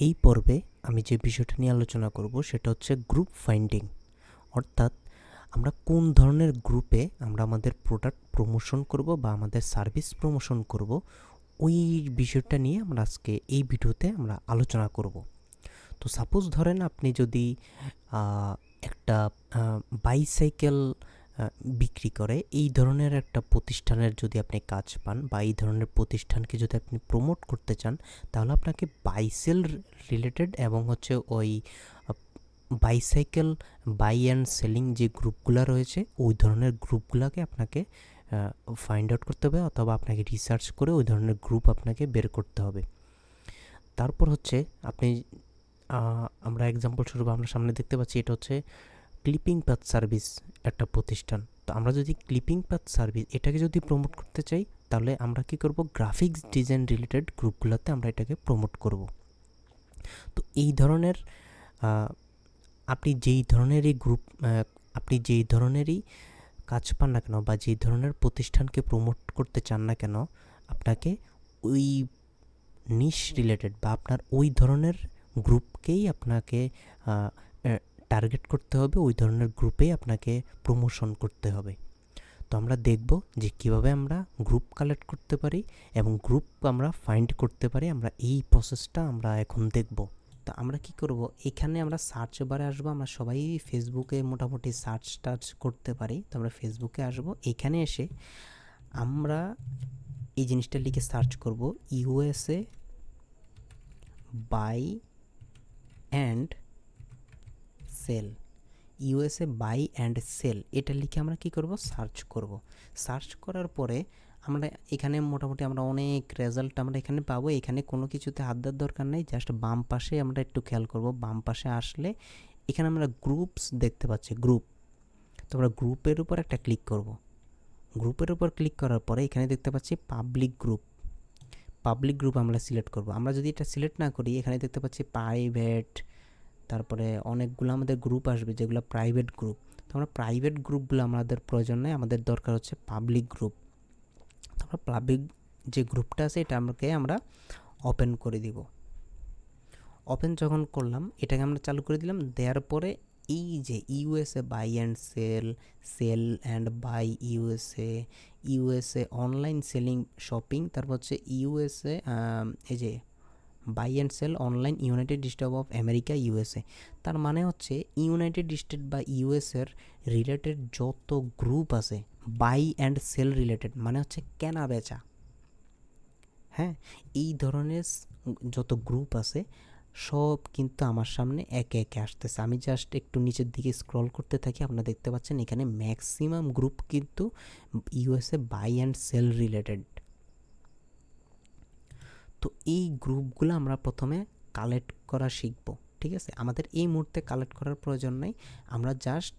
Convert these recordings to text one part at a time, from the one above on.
এই পর্বে আমি যে বিষয়টা নিয়ে আলোচনা করব সেটা হচ্ছে গ্রুপ ফাইন্ডিং, অর্থাৎ আমরা কোন ধরনের গ্রুপে আমরা আমাদের প্রোডাক্ট প্রমোশন করব বা আমাদের সার্ভিস প্রমোশন করব, ওই বিষয়টা নিয়ে আমরা আজকে এই ভিডিওতে আমরা আলোচনা করব। তো সাপোজ ধরেন আপনি যদি একটা বাইসাইকেল বিক্রি করে এই ধরনের একটা প্রতিষ্ঠানের যদি আপনি কাজ পান বা এই ধরনের প্রতিষ্ঠানকে যদি আপনি প্রমোট করতে চান, তাহলে আপনাকে বাইসেল রিলেটেড এবং হচ্ছে ওই বাইসাইকেল বাই অ্যান্ড সেলিং যে গ্রুপগুলো রয়েছে ওই ধরনের গ্রুপগুলোকে আপনাকে ফাইন্ড আউট করতে হবে, অথবা আপনাকে রিসার্চ করে ওই ধরনের গ্রুপ আপনাকে বের করতে হবে। তারপর হচ্ছে আপনি আমরা এক্সাম্পল স্বরূপ আমরা সামনে দেখতে পাচ্ছি এটা হচ্ছে ক্লিপিং পাথ সার্ভিস একটা প্রতিষ্ঠান। তো আমরা যদি ক্লিপিং পাথ সার্ভিস এটাকে যদি প্রমোট করতে চাই, তাহলে আমরা কি করব, গ্রাফিক্স ডিজাইন রিলেটেড গ্রুপগুলোতে আমরা এটাকে প্রমোট করব। তো এই ধরনের আপনি যেই ধরনেরই গ্রুপ আপনি যেই ধরনেরই কাজ পান না কেন বা যেই ধরনের প্রতিষ্ঠানকে প্রমোট করতে চান না কেন, আপনাকে ওই নিশ রিলেটেড বা আপনার ওই ধরনের গ্রুপকেই আপনাকে টার্গেট করতে হবে, ওই ধরনের গ্রুপেই আপনাকে প্রমোশন করতে হবে। তো আমরা দেখব যে কিভাবে আমরা গ্রুপ কালেক্ট করতে পারি এবং গ্রুপ আমরা ফাইন্ড করতে পারি, আমরা এই প্রসেসটা আমরা এখন দেখব। তো আমরা কি করব, এখানে আমরা সার্চ বারে আসবো। আমরা সবাই ফেসবুকে মোটামুটি সার্চ টার্চ করতে পারি। তো আমরা ফেসবুকে আসব, এখানে এসে আমরা এই জিনিসটা লিখে সার্চ করব, USA buy and sell. USA buy and sell এটা লিখে আমরা কি করব, সার্চ করব। সার্চ করার পরে আমরা এখানে মোটামুটি আমরা অনেক রেজাল্ট আমরা এখানে পাবো। এখানে কোনো কিছুতে হাত দেওয়ার দরকার নেই, জাস্ট বাম পাশে আমরা একটু খেয়াল করব। বাম পাশে আসলে এখানে আমরা গ্রুপস দেখতে পাচ্ছি, গ্রুপ। তো আমরা গ্রুপের উপর একটা ক্লিক করব। গ্রুপের উপর ক্লিক করার পরে এখানে দেখতে পাচ্ছি পাবলিক গ্রুপ। পাবলিক গ্রুপ আমরা সিলেক্ট করব। আমরা যদি এটা সিলেক্ট না করি, এখানে দেখতে পাচ্ছি প্রাইভেট, তারপরে অনেকগুলো আমাদের গ্রুপ আসবে যেগুলো প্রাইভেট গ্রুপ। তো আমরা প্রাইভেট গ্রুপগুলো আমাদের প্রয়োজন নেই, আমাদের দরকার হচ্ছে পাবলিক গ্রুপ। তো আমরা পাবলিক যে গ্রুপটা আছে এটা আমরা ওপেন করে দিব। ওপেন যখন করলাম, এটাকে আমরা চালু করে দিলাম। দেওয়ার পরে এই যে USA buy and sell, sell and buy USA, USA online selling shopping, তারপর হচ্ছে ইউএসএ এই যে buy and sell online united state of America USA. তার মানে হচ্ছে ইউনাইটেড স্টেট বা ইউএসএর রিলেটেড যত গ্রুপ আছে বাই অ্যান্ড সেল রিলেটেড, মানে হচ্ছে কেনা বেচা, হ্যাঁ, এই ধরনের যত গ্রুপ আছে সব কিন্তু আমার সামনে একে একে আসতেছে। আমি জাস্ট একটু নিচের দিকে স্ক্রল করতে থাকি, আপনারা দেখতে পাচ্ছেন এখানে ম্যাক্সিমাম গ্রুপ কিন্তু USA buy and sell related. তো এই গ্রুপগুলো আমরা প্রথমে কালেক্ট করা শিখব, ঠিক আছে? আমাদের এই মুহূর্তে কালেক্ট করার প্রয়োজন নাই, আমরা জাস্ট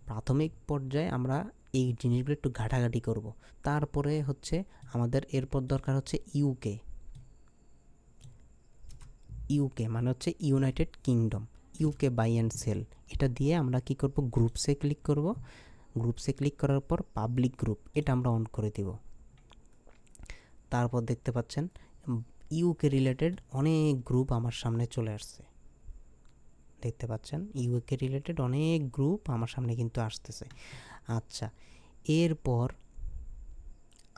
প্রাথমিক পর্যায়ে আমরা এই জিনিসগুলো একটু ঘাটাঘাটি করব। তারপরে হচ্ছে আমাদের এরপর দরকার হচ্ছে ইউকে। ইউকে মানে হচ্ছে united kingdom, UK buy and sell. এটা দিয়ে আমরা কি করব, গ্রুপসে ক্লিক করব। গ্রুপসে ক্লিক করার পর পাবলিক গ্রুপ এটা আমরা অন করে দিব। তারপর দেখতে পাচ্ছেন ইউকে রিলেটেড অনেক গ্রুপ আমার সামনে চলে আসছে, দেখতে পাচ্ছেন ইউকে রিলেটেড অনেক গ্রুপ আমার সামনে কিন্তু আসতেছে। আচ্ছা, এরপর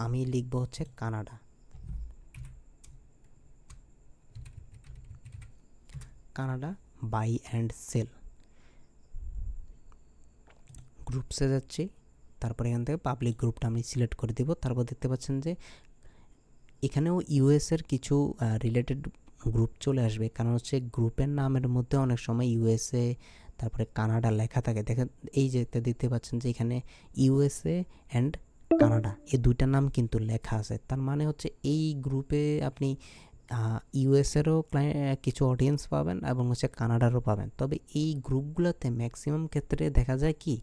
আমি লিখব হচ্ছে Canada. Canada buy and sell, গ্রুপসে যাচ্ছি। তারপর এখান থেকে পাবলিক গ্রুপটা আমি সিলেক্ট করে দিব। তারপর দেখতে পাচ্ছেন যে এখানেও ইউএসের কিছু রিলেটেড গ্রুপ চলে আসবে, কারণ হচ্ছে গ্রুপের নামের মধ্যে অনেক সময় ইউএসএ তারপরে কানাডা লেখা থাকে। দেখেন এই যে দেখতে পাচ্ছেন যে এখানে ইউএসএ অ্যান্ড কানাডা এই দুইটা নাম কিন্তু লেখা আছে। তার মানে হচ্ছে এই গ্রুপে আপনি ইউএসেরও কিছু অডিয়েন্স পাবেন এবং হচ্ছে কানাডারও পাবেন। তবে এই গ্রুপগুলোতে ম্যাক্সিমাম ক্ষেত্রে দেখা যায় কি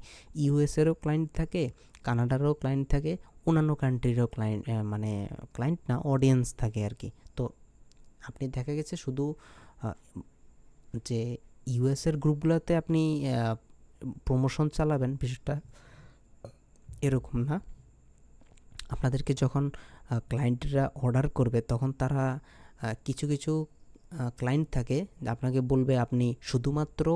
ইউএসেরও ক্লায়েন্ট থাকে, কানাডারও ক্লায়েন্ট থাকে, অন্যান্য কান্ট্রিরও ক্লায়েন্ট, মানে ক্লায়েন্ট না অডিয়েন্স থাকে আর কি। তো আপনি দেখা গেছে শুধু যে ইউএসের গ্রুপগুলোতে আপনি প্রমোশন চালাবেন, বিষয়টা এরকম না। আপনাদেরকে যখন ক্লায়েন্টরা অর্ডার করবে তখন তারা কিছু কিছু ক্লায়েন্ট থাকে, আপনাকে বলবে আপনি শুধুমাত্র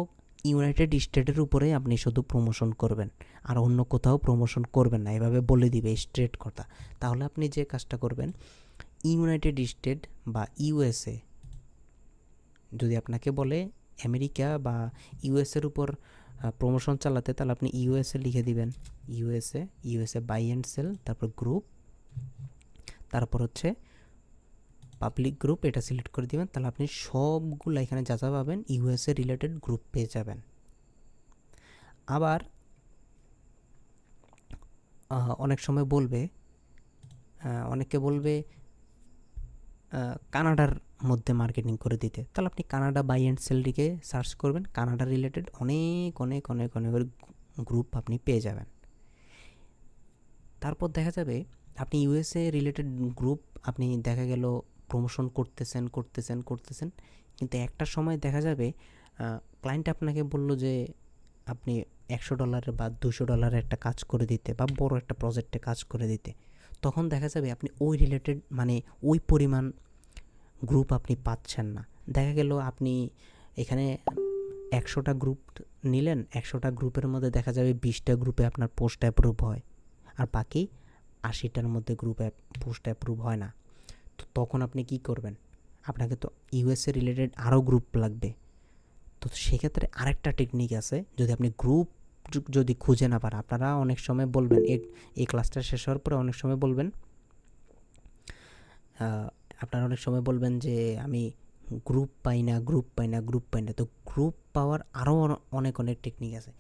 ইউনাইটেড স্টেটের উপরে আপনি শুধু প্রমোশন করবেন, আর অন্য কোথাও প্রমোশন করবেন না, এভাবে বলে দিবে স্ট্রেট কথা। তাহলে আপনি যে কাজটা করবেন, ইউনাইটেড স্টেট বা ইউএসএ, যদি আপনাকে বলে আমেরিকা বা ইউএসএর উপর প্রমোশন চালাতে, তাহলে আপনি ইউএসএ লিখে দিবেন, ইউএসএ বাই অ্যান্ড সেল, তারপর গ্রুপ, তারপর হচ্ছে পাবলিক গ্রুপ, এটা সিলেক্ট করে দিবেন। তাহলে আপনি সবগুলো এখানে যা যা পাবেন ইউএসএ রিলেটেড গ্রুপ পেয়ে যাবেন। আবার অনেক সময় বলবে, অনেকে বলবে কানাডার মধ্যে মার্কেটিং করে দিতে, তাহলে আপনি কানাডা বাই অ্যান্ড সেল লিখে সার্চ করবেন, কানাডা রিলেটেড অনেক অনেক অনেক অনেক গ্রুপ আপনি পেয়ে যাবেন। তারপর দেখা যাবে আপনি ইউএসএ রিলেটেড গ্রুপ আপনি দেখা গেল প্রমোশন করতেছেন, কিন্তু একটা সময় দেখা যাবে ক্লায়েন্ট আপনাকে বলল যে আপনি $100 বা $200 একটা কাজ করে দিতে, বা বড় একটা প্রজেক্টে কাজ করে দিতে। তখন দেখা যাবে আপনি ওই রিলেটেড মানে ওই পরিমাণ গ্রুপ আপনি পাচ্ছেন না। দেখা গেল আপনি এখানে 100টা গ্রুপ নিলেন, 100টা গ্রুপের মধ্যে দেখা যাবে 20টা গ্রুপে আপনার পোস্ট অ্যাপ্রুভ হয়, আর বাকি 80টার মধ্যে পোস্ট অ্যাপ্রুভ হয় না। তো তখন আপনি কি করবেন? আপনাকে তো ইউএসএ রিলেটেড আরও গ্রুপ লাগবে। তো সেক্ষেত্রে আরেকটা টেকনিক আছে, যদি আপনি গ্রুপ যদি খুঁজে না পারেন, আপনারা অনেক সময় বলবেন, এই ক্লাসটা শেষ হওয়ার পরে অনেক সময় বলবেন, আপনারা অনেক সময় বলবেন যে আমি গ্রুপ পাই না। তো গ্রুপ পাওয়ার আরও অনেক অনেক টেকনিক আছে।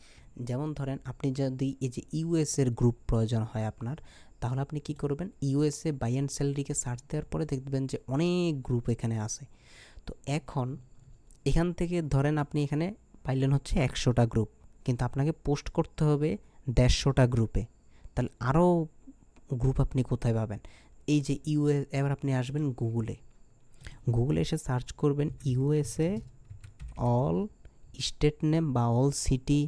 যেমন ধরেন, আপনি যদি এই যে ইউএসএর গ্রুপ প্রয়োজন হয় আপনার, তাহলে আপনি কি করবেন, ইউএসএ বাই অ্যান্ড সেল লিখে সার্চ দেওয়ার পরে দেখবেন যে অনেক গ্রুপ এখানে আছে। তো এখান থেকে ধরেন আপনি এখানে পাইলেন হচ্ছে 100টা গ্রুপ, কিন্তু আপনাকে পোস্ট করতে হবে 150টা গ্রুপে। তাহলে আরও গ্রুপ আপনি কোথায় পাবেন? এই যে এবার আপনি আসবেন গুগলে এসে সার্চ করবেন ইউএসএ অল স্টেট নেম বা অল সিটি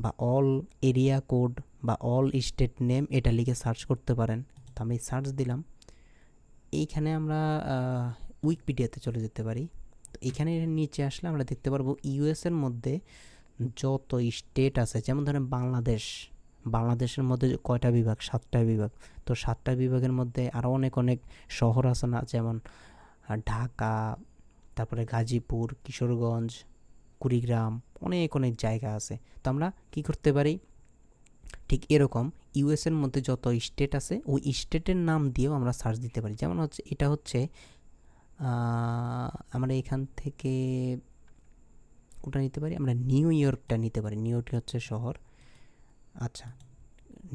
বা অল এরিয়া কোড বা অল স্টেট নেম, এটা লিখে সার্চ করতে পারেন। তো আমি সার্চ দিলাম, এইখানে আমরা উইকিপিডিয়াতে চলে যেতে পারি। তো এখানে নিচে আসলে আমরা দেখতে পারবো ইউএসের মধ্যে যত স্টেট আছে, যেমন ধরেন বাংলাদেশের মধ্যে কয়টা বিভাগ? 7টা বিভাগ। তো 7টা বিভাগের মধ্যে আরও অনেক অনেক শহর আছে না, যেমন ঢাকা, তারপরে গাজীপুর, কিশোরগঞ্জ, কুড়িগ্রাম, অনেক অনেক জায়গা আছে। তো আমরা কি করতে পারি, ঠিক এরকম ইউএসের মধ্যে যত স্টেট আছে ওই স্টেটের নাম দিয়েও আমরা সার্চ দিতে পারি। যেমন হচ্ছে এটা হচ্ছে আমরা এখান থেকে ওটা নিতে পারি, আমরা নিউ ইয়র্কটা নিতে পারি। নিউ ইয়র্ক হচ্ছে শহর। আচ্ছা,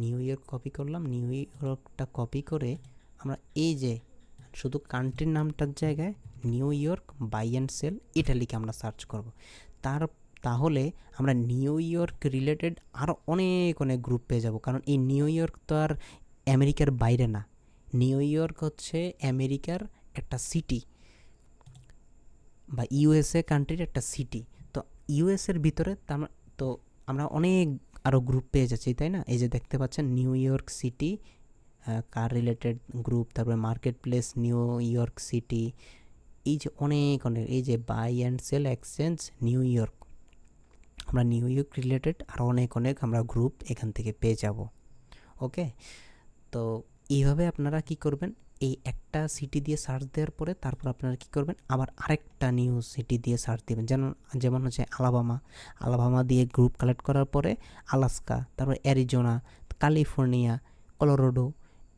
নিউ ইয়র্ক কপি করলাম। নিউ ইয়র্কটা কপি করে আমরা এই যে শুধু কান্ট্রির নামটার জায়গায় New York buy and sell এটা লিখে আমরা সার্চ করব। তাহলে আমরা নিউ ইয়র্ক রিলেটেড আরও অনেক অনেক গ্রুপ পেয়ে যাব, কারণ এই নিউ ইয়র্ক তো আর আমেরিকার বাইরে না। নিউ ইয়র্ক হচ্ছে আমেরিকার একটা সিটি বা ইউএসএ কান্ট্রির একটা সিটি। তো ইউএসএর ভিতরে তো আমরা অনেক আরও গ্রুপ পেয়ে যাচ্ছি, তাই না? এই যে দেখতে পাচ্ছেন New York city car related group, তারপরে market place New York city, এই যে অনেক অনেক, এই যে buy and sell exchange New York, আমরা নিউ ইয়র্ক রিলেটেড আরও অনেক অনেক আমরা গ্রুপ এখান থেকে পেয়ে যাব। ওকে, তো এইভাবে আপনারা কি করবেন, এই একটা সিটি দিয়ে সার্চ দেওয়ার পরে তারপর আপনারা কি করবেন, আবার আরেকটা নিউ সিটি দিয়ে সার্চ দেবেন। যেমন হচ্ছে আলাবামা দিয়ে গ্রুপ কালেক্ট করার পরে আলাস্কা, তারপর অ্যারিজোনা, ক্যালিফোর্নিয়া, কলোরাডো,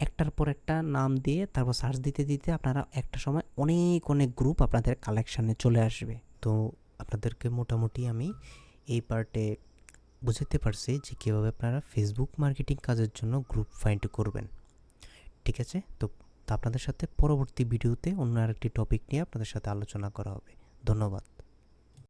একটার পর একটা নাম দিয়ে তারপর সার্চ দিতে দিতে আপনারা একটা সময় অনেক অনেক গ্রুপ আপনাদের কালেকশানে চলে আসবে। তো আপনাদেরকে মোটামুটি আমি এই পার্টে বুঝাতে পারছি যে কীভাবে আপনারা ফেসবুক মার্কেটিং কাজের জন্য গ্রুপ ফাইন্ড করবেন। ঠিক আছে, তো আপনাদের সাথে পরবর্তী ভিডিওতে অন্য আরেকটি টপিক নিয়ে আপনাদের সাথে আলোচনা করা হবে। ধন্যবাদ।